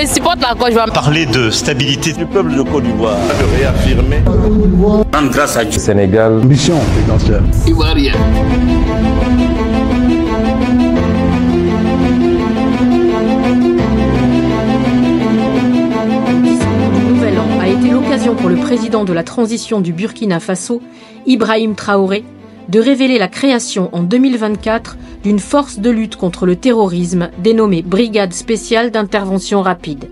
supporte la Côte d'Ivoire. Parler de stabilité du peuple de Côte d'Ivoire, de réaffirmer grâce à Dieu. Sénégal, mission présidentielle. Ivoirien. A été l'occasion pour le président de la transition du Burkina Faso, Ibrahim Traoré, de révéler la création en 2024 d'une force de lutte contre le terrorisme dénommée Brigade spéciale d'intervention rapide.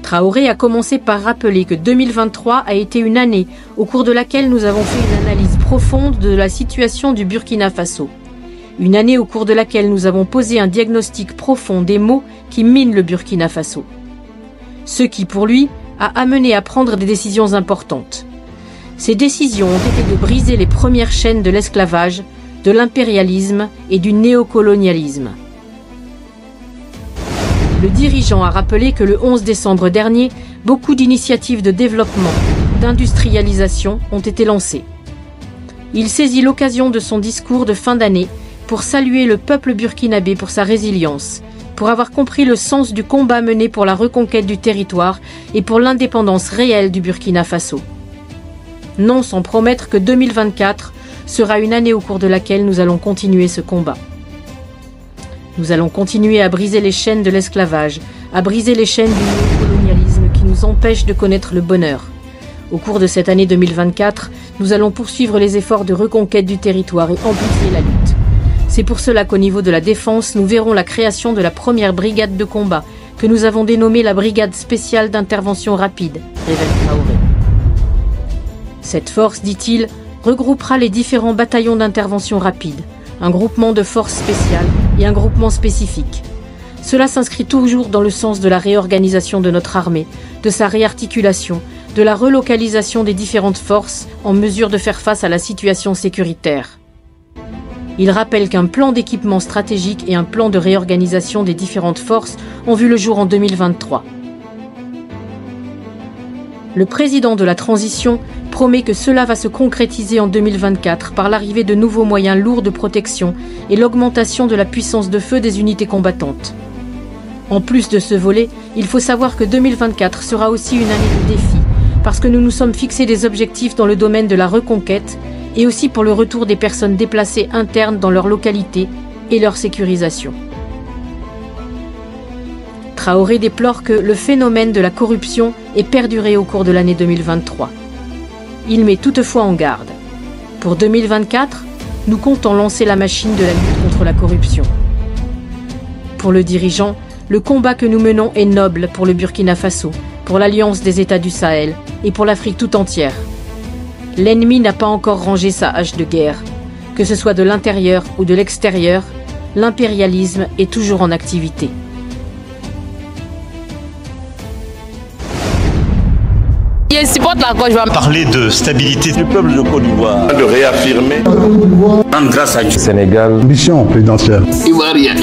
Traoré a commencé par rappeler que 2023 a été une année au cours de laquelle nous avons fait une analyse profonde de la situation du Burkina Faso. Une année au cours de laquelle nous avons posé un diagnostic profond des maux qui minent le Burkina Faso. Ce qui, pour lui, a amené à prendre des décisions importantes. Ces décisions ont été de briser les premières chaînes de l'esclavage, de l'impérialisme et du néocolonialisme. Le dirigeant a rappelé que le 11 décembre dernier, beaucoup d'initiatives de développement, d'industrialisation ont été lancées. Il saisit l'occasion de son discours de fin d'année pour saluer le peuple burkinabé pour sa résilience, pour avoir compris le sens du combat mené pour la reconquête du territoire et pour l'indépendance réelle du Burkina Faso. Non sans promettre que 2024 sera une année au cours de laquelle nous allons continuer ce combat. Nous allons continuer à briser les chaînes de l'esclavage, à briser les chaînes du néocolonialisme qui nous empêchent de connaître le bonheur. Au cours de cette année 2024, nous allons poursuivre les efforts de reconquête du territoire et amplifier la lutte. C'est pour cela qu'au niveau de la défense, nous verrons la création de la première brigade de combat, que nous avons dénommée la Brigade spéciale d'intervention rapide, révèle Traoré. Cette force, dit-il, regroupera les différents bataillons d'intervention rapide, un groupement de forces spéciales et un groupement spécifique. Cela s'inscrit toujours dans le sens de la réorganisation de notre armée, de sa réarticulation, de la relocalisation des différentes forces en mesure de faire face à la situation sécuritaire. Il rappelle qu'un plan d'équipement stratégique et un plan de réorganisation des différentes forces ont vu le jour en 2023. Le président de la transition promet que cela va se concrétiser en 2024 par l'arrivée de nouveaux moyens lourds de protection et l'augmentation de la puissance de feu des unités combattantes. En plus de ce volet, il faut savoir que 2024 sera aussi une année de défi, parce que nous nous sommes fixés des objectifs dans le domaine de la reconquête et aussi pour le retour des personnes déplacées internes dans leur localité et leur sécurisation. Traoré déplore que le phénomène de la corruption ait perduré au cours de l'année 2023. Il met toutefois en garde. Pour 2024, nous comptons lancer la machine de la lutte contre la corruption. Pour le dirigeant, le combat que nous menons est noble pour le Burkina Faso, pour l'Alliance des États du Sahel et pour l'Afrique tout entière. L'ennemi n'a pas encore rangé sa hache de guerre. Que ce soit de l'intérieur ou de l'extérieur, l'impérialisme est toujours en activité. Il supporte la Côte d'Ivoire. Parler de stabilité du peuple de Côte d'Ivoire, de réaffirmer Grâce à Dieu. Sénégal, mission présidentielle. Ivoirien.